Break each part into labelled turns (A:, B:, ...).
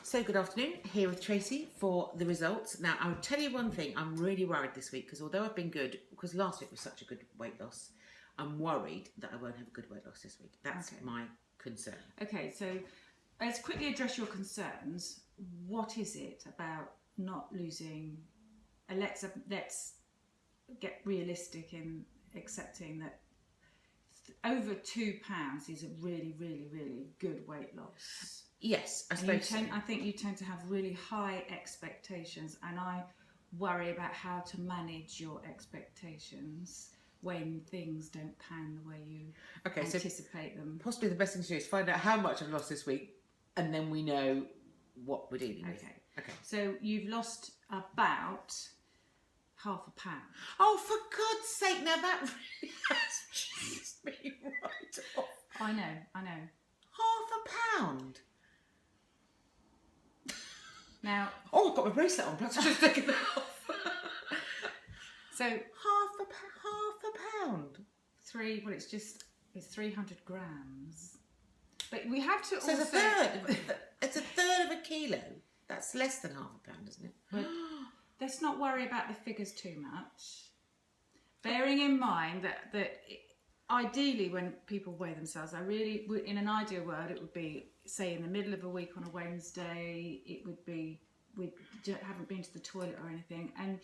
A: So good afternoon, here with Tracy for the results. Now, I'll tell you one thing, I'm really worried this week because although I've been good, because last week was such a good weight loss, I'm worried that I won't have a good weight loss this week. That's my concern.
B: Okay, so let's quickly address your concerns. What is it about not losing? Let's get realistic in accepting that over £2 is a really, really, really good weight loss.
A: Yes, I suppose.
B: I think you tend to have really high expectations, and I worry about how to manage your expectations when things don't pan the way you anticipate them.
A: Possibly the best thing to do is find out how much I've lost this week, and then we know what we're dealing with. Okay.
B: So you've lost about £0.5.
A: Oh, for God's sake! Now that really has cheesed me right off.
B: I know.
A: £0.5.
B: Now,
A: I've got my bracelet on. Perhaps I should take it off.
B: So
A: half a pound.
B: It's 300 grams. But we have to.
A: So
B: also...
A: it's a third. It's a third of a kilo. That's less than £0.5, isn't it?
B: But let's not worry about the figures too much. Bearing in mind that ideally, when people weigh themselves, in an ideal world, it would be, say, in the middle of a week on a Wednesday. It would be we haven't been to the toilet or anything, and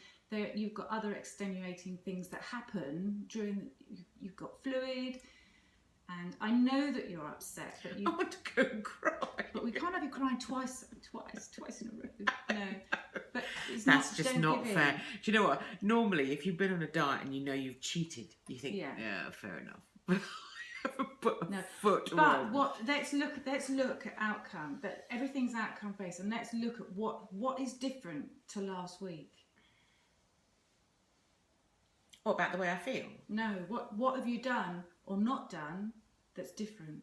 B: you've got other extenuating things that happen during. You've got fluid, and I know that you're upset, but
A: I want to go and cry.
B: But we can't have you crying twice in a row. No, but
A: that's just not fair. Do you know what? Normally, if you've been on a diet and you know you've cheated, you think, yeah fair enough. Put a foot wrong.
B: But let's look at outcome. That everything's outcome based, and let's look at what is different to last week.
A: What about the way I feel?
B: No, what have you done or not done that's different?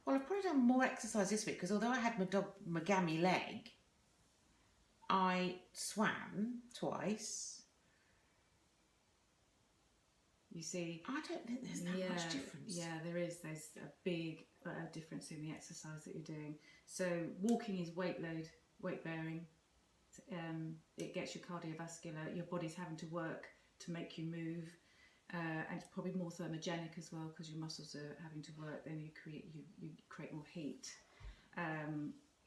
A: Well, I've probably done more exercise this week because although I had my gammy leg, I swam twice.
B: You see,
A: I don't think there's that much difference.
B: Yeah, there is. There's a big difference in the exercise that you're doing. So walking is weight bearing. It gets your cardiovascular. Your body's having to work to make you move, and it's probably more thermogenic as well because your muscles are having to work. Then you create more heat.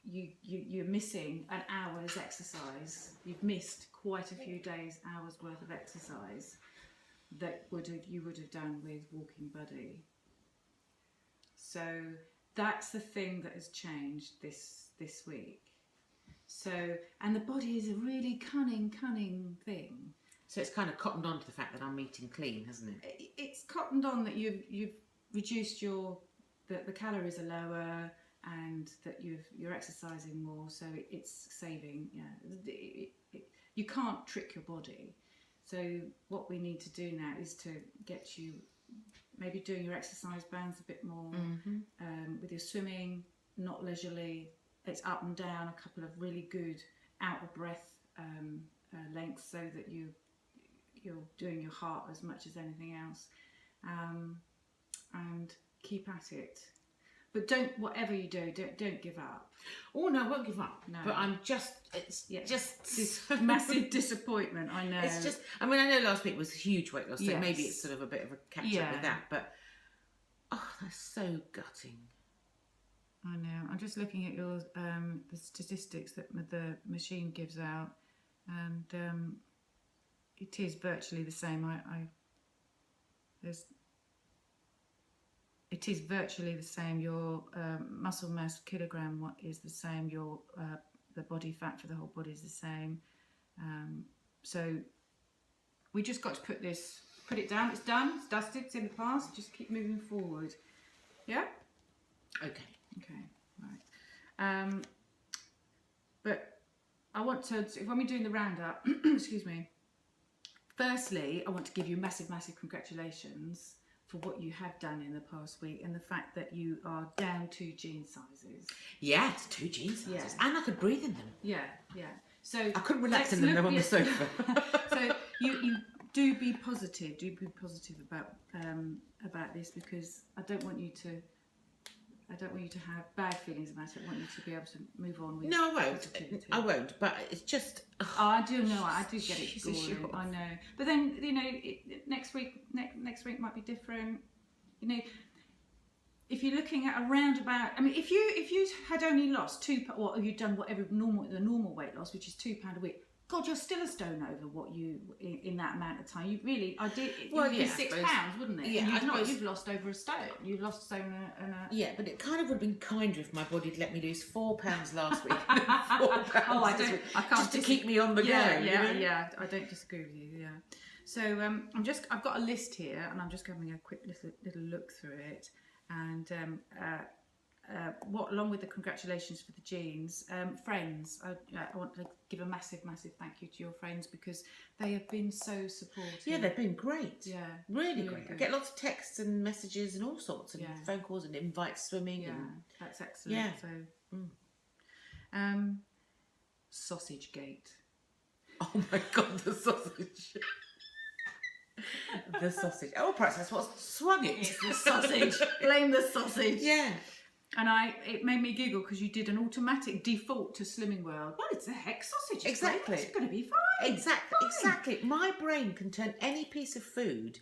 B: You're missing an hour's exercise. You've missed quite a few hours worth of exercise that you would have done with Walking Buddy. So that's the thing that has changed this week. So, and the body is a really cunning thing.
A: So it's kind of cottoned on to the fact that I'm eating clean, hasn't it?
B: It's cottoned on that you've reduced the calories are lower and that you're exercising more, so it's saving. Yeah, you can't trick your body. So what we need to do now is to get you maybe doing your exercise bands a bit more, with your swimming, not leisurely. It's up and down, a couple of really good out of breath lengths, so that you're doing your heart as much as anything else, and keep at it. But whatever you do, don't give up.
A: Oh no, I won't give up.
B: No.
A: But it's just
B: this massive disappointment. I know.
A: It's just. I mean, I know last week was a huge weight loss, so maybe it's sort of a bit of a catch up with that. But that's so gutting.
B: I know. I'm just looking at your the statistics that the machine gives out, and it is virtually the same. It is virtually the same. Your muscle mass kilogram is the same. Your the body fat for the whole body is the same. So we just got to put it down. It's done. It's dusted. It's in the past. Just keep moving forward. Yeah.
A: Okay,
B: right. But I want to, when we're doing the roundup, excuse me, firstly, I want to give you massive congratulations for what you have done in the past week and the fact that you are down 2 jean sizes.
A: Yeah, it's 2 jean sizes. And I could breathe in them.
B: Yeah. So
A: I couldn't relax in them, they're on the sofa.
B: So you do be positive about this, because I don't want you to I don't want you to have bad feelings about it. I want you to be able to move on with
A: No, I won't.
B: positivity.
A: I won't. But it's just.
B: Oh, I do know. I do get it.
A: Jesus,
B: Galling,
A: sure.
B: I know. But then next week might be different. If you're looking at around about, I mean, if you had only lost or you'd done whatever the normal weight loss, which is £2 a week. God, you're still a stone over what you in that amount of time. You really, I did.
A: Well,
B: it would
A: yeah,
B: be
A: I
B: £6,
A: suppose.
B: wouldn't it?
A: Yeah,
B: And you've lost over a stone. You've lost a stone and a.
A: Yeah, but it kind of would have been kinder if my body had let me lose £4 last week. And then £4
B: Oh, I
A: this
B: don't.
A: week,
B: I can't
A: just to keep me on the go.
B: Yeah. I don't disagree with you. Yeah. So I've got a list here, and I'm just having a quick little look through it, and along with the congratulations for the genes, friends. I want to give a massive thank you to your friends because they have been so supportive.
A: Yeah, they've been great.
B: Yeah,
A: really great.
B: good.
A: I get lots of texts and messages and all sorts, and phone calls and invites swimming.
B: Yeah,
A: and
B: that's excellent.
A: Yeah.
B: So, sausage gate.
A: Oh my God, the sausage. The sausage. Oh, perhaps that's what swung it.
B: It's the sausage. Blame the sausage.
A: Yeah.
B: And it made me giggle because you did an automatic default to Slimming World. Well, it's a heck sausage.
A: Exactly.
B: It's going to be fine.
A: Exactly. My brain can turn any piece of food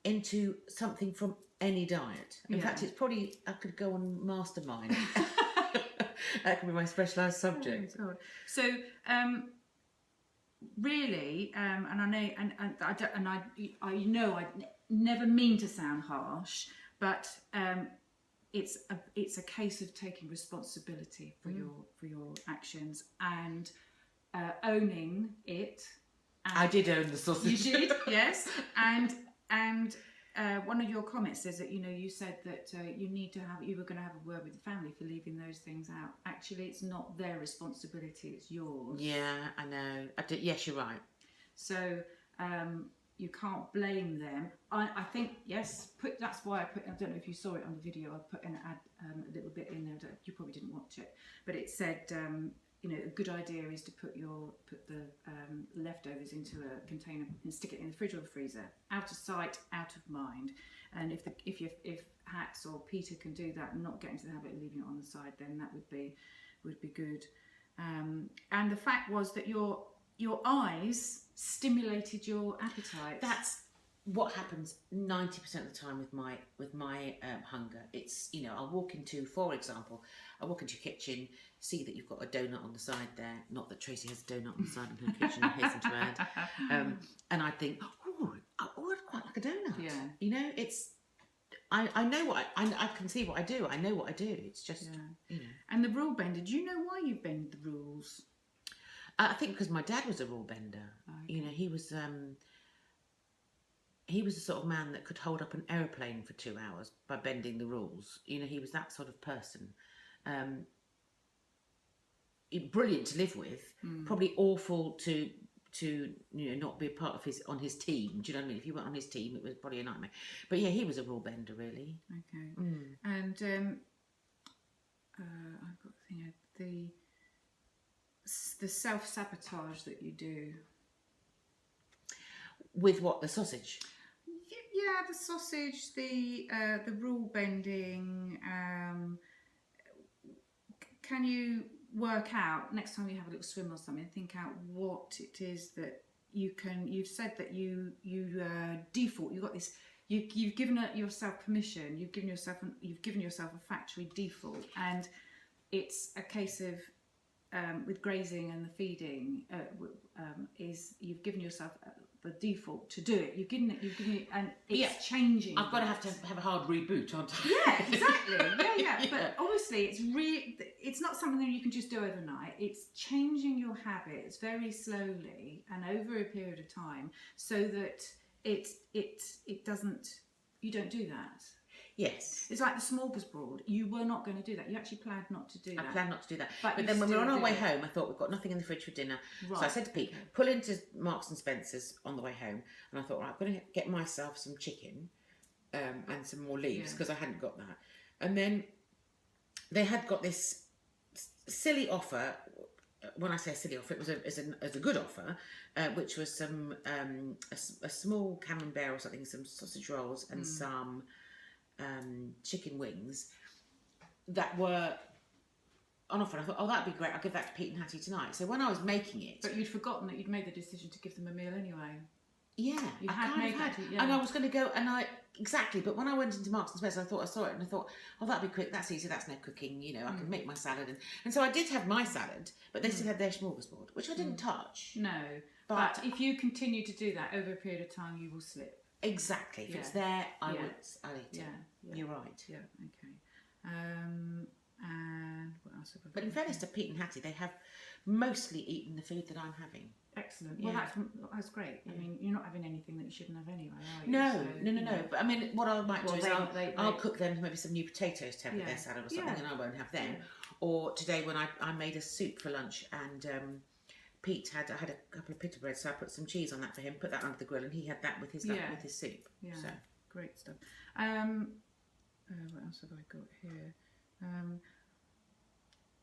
A: into something from any diet. In fact, it's probably, I could go on Mastermind. That could be my specialised subject.
B: Oh, God. So, really, and I know, I know I never mean to sound harsh, but it's a case of taking responsibility for your actions and owning it. And
A: I did own the sausage.
B: You did, yes, and one of your comments says that you said that you were going to have a word with the family for leaving those things out. Actually, it's not their responsibility; it's yours.
A: Yeah, I know. Yes, you're right.
B: So you can't blame them. I think yes. That's why I put. I don't know if you saw it on the video. I put an ad, a little bit in there. You probably didn't watch it, but it said. A good idea is to put the leftovers into a container and stick it in the fridge or the freezer, out of sight, out of mind. And if Hats or Peter can do that and not get into the habit of leaving it on the side, then that would be good. And the fact was that your eyes stimulated your appetite.
A: That's what happens 90% of the time with my hunger. It's I'll walk into, for example, a kitchen, see that you've got a donut on the side there. Not that Tracy has a donut on the side of her kitchen, I hasten to add. And I think, I'd quite like a donut.
B: Yeah.
A: It's I know what I can see what I do. I know what I do. It's just
B: And the rule bender. Do you know why you bend the rules?
A: I think because my dad was a rule bender. Okay. He was the sort of man that could hold up an aeroplane for 2 hours by bending the rules. He was that sort of person. Brilliant to live with. Probably awful to not be a part of his team. Do you know what I mean? If you weren't on his team, it was probably a nightmare. But yeah, he was a rule bender, really.
B: Okay. And I've got the self-sabotage that you do.
A: With what? The sausage?
B: Yeah, the sausage, the rule bending. Can you work out next time you have a little swim or something? Think out what it is that you can. You've said that you default. You've got this. You've given yourself permission. You've given yourself a factory default, and it's a case of with grazing and the feeding is you've given yourself the default to do it. You've given it, and it's changing.
A: I've got to have a hard reboot, aren't I?
B: Yeah, exactly. Yeah. But obviously, it's not something that you can just do overnight. It's changing your habits very slowly and over a period of time, so that it doesn't. You don't do that.
A: Yes.
B: It's like the smorgasbord. You were not going to do that. You actually planned not to do that.
A: I planned not to do that.
B: But
A: then when we were on our way home, I thought, we've got nothing in the fridge for dinner. Right. So I said to Pete, pull into Marks and Spencer's on the way home. And I thought, right, I'm going to get myself some chicken and some more leaves because I hadn't got that. And then they had got this silly offer. When I say a silly offer, it was a good offer, which was some a small camembert or something, some sausage rolls and some chicken wings, that were on offer. I thought, oh, that'd be great. I'll give that to Pete and Hattie tonight. So when I was making it,
B: But you'd forgotten that you'd made the decision to give them a meal anyway.
A: yeah,
B: You
A: I
B: had
A: kind
B: made
A: of had,
B: that, yeah.
A: and I was going to go, and exactly. But when I went into Marks and Spencer, I saw it, and I thought, oh, that'd be quick. That's easy. That's no cooking. You know, I can make my salad, and so I did have my salad, but they still had their smorgasbord, which I didn't touch.
B: No, but if you continue to do that over a period of time, you will slip.
A: Exactly. If
B: Yeah.
A: it's there, I'll
B: Yeah.
A: eat it.
B: Yeah.
A: You're right.
B: Yeah. Okay. And what else have I got?
A: But in fairness to Pete and Hattie, they have mostly eaten the food that I'm having.
B: Excellent. Well,
A: Yeah.
B: that's great. I mean, you're not having anything that you shouldn't have anyway, are you?
A: No,
B: So,
A: no.
B: you know.
A: But I mean, what I might do is
B: they-
A: I'll cook them maybe some new potatoes to have with
B: Yeah.
A: their salad or something,
B: Yeah.
A: and I won't have them.
B: Yeah.
A: Or today when I made a soup for lunch, and Pete I had a couple of pita bread, so I put some cheese on that for him, put that under the grill, and he had that with his
B: Yeah.
A: with his soup.
B: Yeah.
A: So
B: Great stuff. What else have I got here?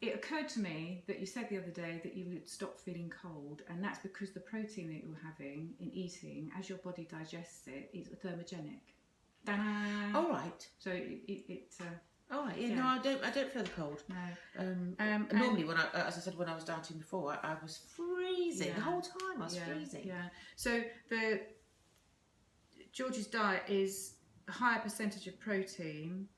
B: It occurred to me that you said the other day that you would stop feeling cold, and that's because the protein that you're having in eating, as your body digests it, is thermogenic. Ta-da!
A: all right.
B: So it
A: All right. Yeah,
B: Yeah.
A: no, I don't feel the cold.
B: no.
A: Normally, when as I said, when I was dieting before, I was freezing the
B: Yeah.
A: whole time. I was freezing.
B: Yeah. So the Georgie's diet is a higher percentage of protein,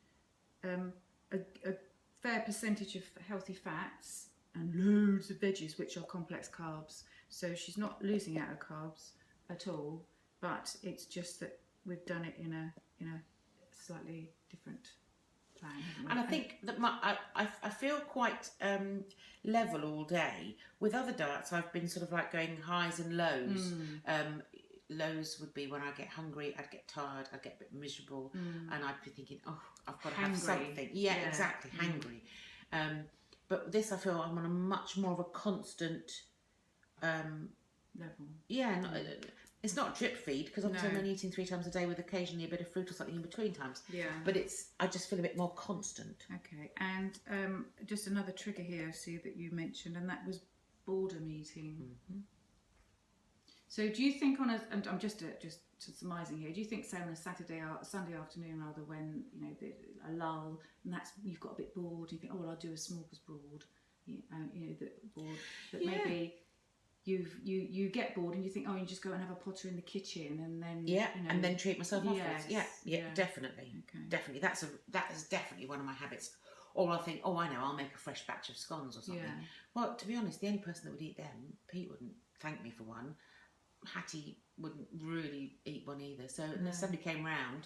B: a fair percentage of healthy fats, and loads of veggies, which are complex carbs. So she's not losing out of carbs at all, but it's just that we've done it in a slightly different plan, haven't we?
A: And I think that I feel quite level all day. With other diets, I've been sort of like going highs and lows. Lows would be when I get hungry, I'd get tired, I'd get a bit miserable, and I'd be thinking, oh, I've got to have
B: Hangry.
A: something. Yeah, exactly, hangry. But this, I feel I'm on a much more of a constant.
B: Level.
A: Yeah, it's not a drip feed because obviously
B: No.
A: I'm only eating 3 times a day with occasionally a bit of fruit or something in between times.
B: Yeah.
A: But I just feel a bit more constant.
B: Okay, and just another trigger here, I see that you mentioned, and that was boredom eating. So do you think and I'm just surmising here, do you think say on a Sunday afternoon rather, when a lull and you've got a bit bored, you think, oh well, I'll do a smorgasbord, that maybe you get bored and you think, oh, you just go and have a potter in the kitchen and then
A: and then treat myself afterwards.
B: Yes,
A: Yeah, definitely.
B: Okay.
A: Definitely. That is definitely one of my habits. Or I'll think, oh, I know, I'll make a fresh batch of scones or something.
B: Yeah.
A: Well, to be honest, the only person that would eat them, Pete wouldn't thank me for one. Hattie wouldn't really eat one either. So unless somebody came round.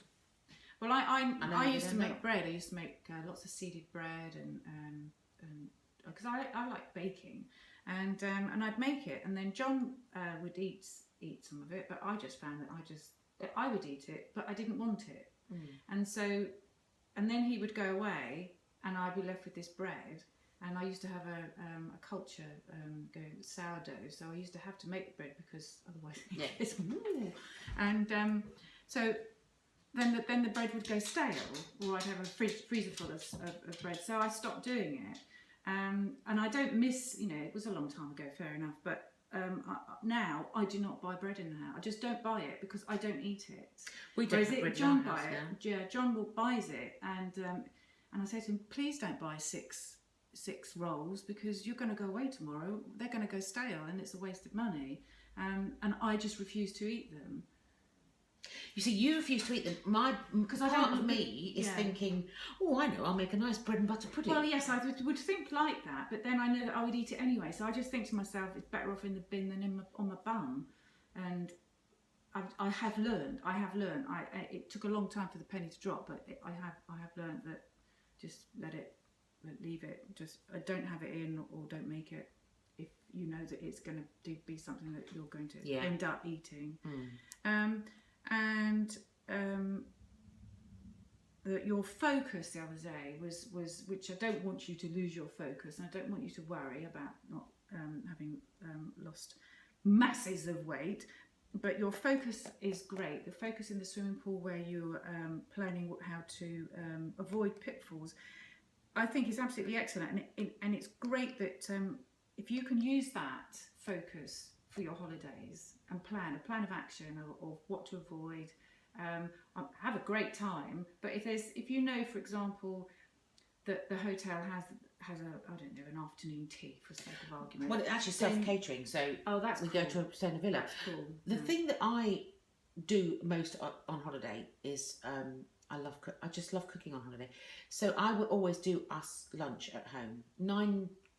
B: Well, I used to
A: don't
B: make
A: know.
B: bread. I used to make lots of seeded bread, and because I like baking, and I'd make it, and then John would eat some of it, but I just found that I would eat it, but I didn't want it, and then he would go away, and I'd be left with this bread. And I used to have a culture going with sourdough, so I used to have to make the bread because otherwise it's and so then the bread would go stale, or I'd have a freezer full of bread. So I stopped doing it, and I don't miss. It was a long time ago, fair enough, but now I do not buy bread in the house. I just don't buy it because I don't eat it.
A: We don't have bread in
B: John
A: our house
B: buy it.
A: now.
B: Yeah, John buys it, and I say to him, please don't buy six rolls because you're going to go away tomorrow. They're going to go stale, and it's a waste of money. And I just refuse to eat them.
A: You see, you refuse to eat them. Because part of me is thinking, oh, I know, I'll make a nice bread and butter pudding.
B: Well, yes, I would think like that, but then I know that I would eat it anyway. So I just think to myself, it's better off in the bin than on my bum. And I have learned. It took a long time for the penny to drop, but I have learned that just leave it. Just don't have it in, or don't make it if you know that it's going to be something that you're going to end up eating. Your focus the other day was which I don't want you to lose your focus, and I don't want you to worry about not having lost masses of weight. But your focus is great. The focus in the swimming pool, where you're planning how to avoid pitfalls, I think is absolutely excellent, and it's great that if you can use that focus for your holidays and plan a plan of action of what to avoid, have a great time. But if you know, for example, the hotel has a, I don't know, an afternoon tea for sake of argument.
A: Well, it's actually self-catering, so
B: that's
A: we
B: cool.
A: go to a villa.
B: That's cool.
A: The thing that I do most on holiday is I just love cooking on holiday. So I will always do us lunch at home.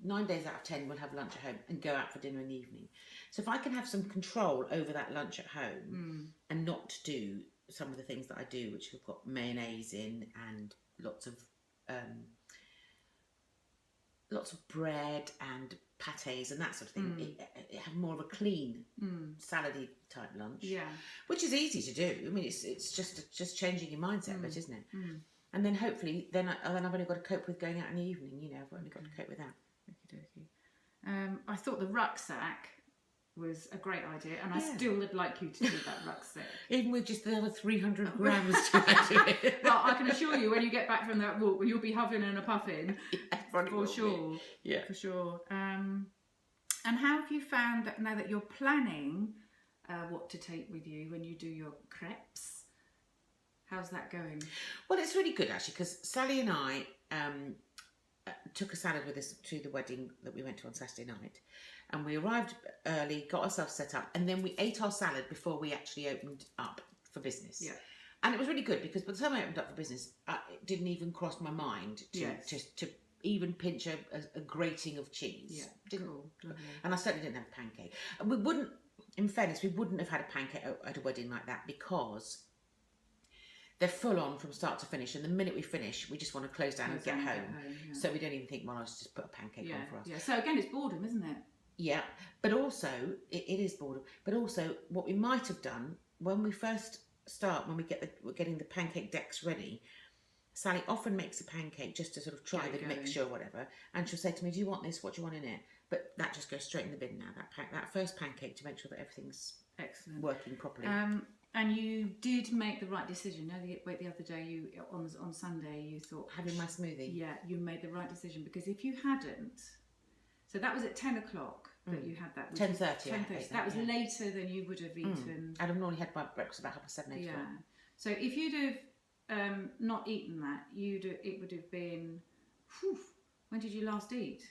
A: 9 days out of 10 we'll have lunch at home and go out for dinner in the evening. So if I can have some control over that lunch at home and not do some of the things that I do, which have got mayonnaise in and lots of bread and pâtés and that sort of thing, it have more of a clean salady type lunch, which is easy to do. I mean, it's just changing your mindset a bit, isn't it? And then hopefully then I've only got to cope with going out in the evening. You know, I've only got to cope with that.
B: I thought the rucksack was a great idea, and I still would like you to do that rucksack.
A: Even with just the other 300 grams to add to it.
B: Well, I can assure you, when you get back from that walk, you'll be huffing and a puffing, for sure.
A: Yeah,
B: for sure. And how have you found that now that you're planning what to take with you when you do your crepes? How's that going?
A: Well, it's really good actually, because Sally and I took a salad with us to the wedding that we went to on Saturday night, and we arrived early, got ourselves set up, and then we ate our salad before we actually opened up for business. Yeah, and it was really good because by the time I opened up for business, it didn't even cross my mind to even pinch a grating of cheese.
B: Yeah,
A: didn't.
B: Cool.
A: And I certainly didn't have a pancake. And we wouldn't, in fairness, we wouldn't have had a pancake at a wedding like that because they're full on from start to finish, and the minute we finish, we just want to close down and get home. So we don't even think, well, let's just put a pancake on for us.
B: Yeah. So again, it's boredom, isn't it?
A: Yeah, but also it is boredom. But also, what we might have done when we first start, when we're getting the pancake decks ready, Sally often makes a pancake just to sort of try the mixture or whatever, and she'll say to me, "Do you want this? What do you want in it?" But that just goes straight in the bin now. That first pancake, to make sure that everything's
B: excellent,
A: working properly.
B: And you did make the right decision. No, the other day, on Sunday, you thought
A: having my smoothie.
B: Yeah, you made the right decision, because if you hadn't, so that was at 10 o'clock that you had that.
A: 10:30.
B: 10:30. That was later than you would have eaten.
A: I'd have normally had my breakfast about 7:30, 8 o'clock.
B: Yeah. So if you'd have not eaten that, it would have been. Whew, when did you last eat?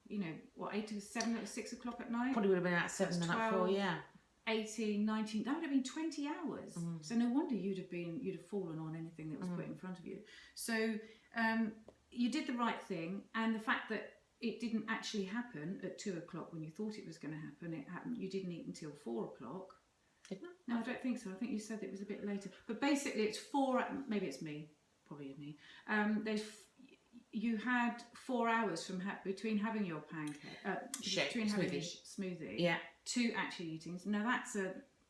B: You know, what, 8 to 7 or 6 o'clock at night?
A: Probably would have been at 7 and at 4, yeah.
B: 18, 19, that would have been 20 hours. So no wonder you'd have fallen on anything that was put in front of you. So you did the right thing, and the fact that it didn't actually happen at 2 o'clock when you thought it was going to happen, it happened. You didn't eat until 4 o'clock.
A: Didn't it?
B: No, I don't think so. I think you said it was a bit later. But basically, it's 4. Maybe it's me. Probably me. You had 4 hours from between having your pancake, between having a smoothie, to actually eating. So now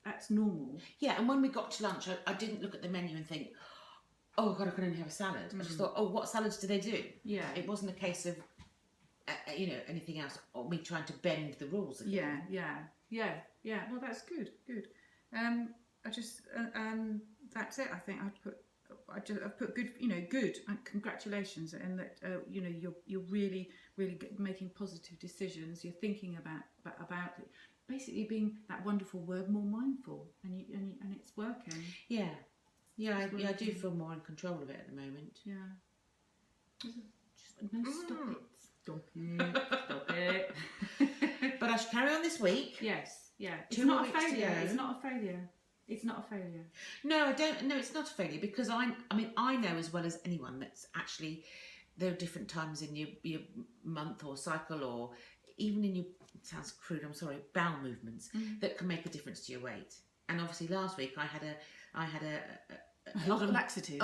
B: that's normal.
A: Yeah, and when we got to lunch, I didn't look at the menu and think, "Oh God, I can only have a salad." I just thought, "Oh, what salads do they do?" Yeah, it wasn't a case of anything else, or me trying to bend the rules again.
B: Yeah. Well, that's good. I just that's it. I think I've put good, good, and congratulations, and that you're really making positive decisions. You're thinking about it, basically being that wonderful word, more mindful, and it's working.
A: Yeah, I do feel more in control of it at the moment.
B: Yeah. Stop it.
A: But I should carry on this week.
B: Yes. Yeah. It's not a failure. It's not a failure. It's not a failure.
A: No, I don't. No, it's not a failure, because I know as well as anyone that's actually there are different times in your month or cycle, or even in your, it sounds crude, I'm sorry, bowel movements that can make a difference to your weight. And obviously last week I had
B: a lot of laxatives.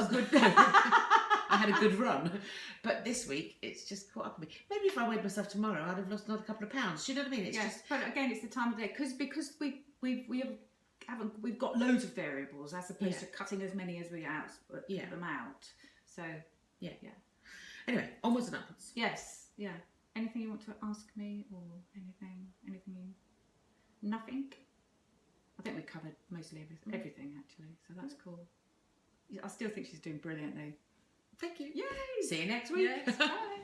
A: I had a good run, but this week it's just caught up with me. Maybe if I weighed myself tomorrow, I'd have lost another couple of pounds. Do you know what I mean? It's just.
B: But again, it's the time of day, because we've got loads of variables as opposed to cutting as many as we put them out. So yeah.
A: Anyway, onwards and upwards.
B: Yes. Yeah. Anything you want to ask me, or anything? Nothing. I think we covered mostly everything actually. So that's cool. I still think she's doing brilliantly.
A: Thank you.
B: Yay!
A: See you next week.
B: Yes, bye.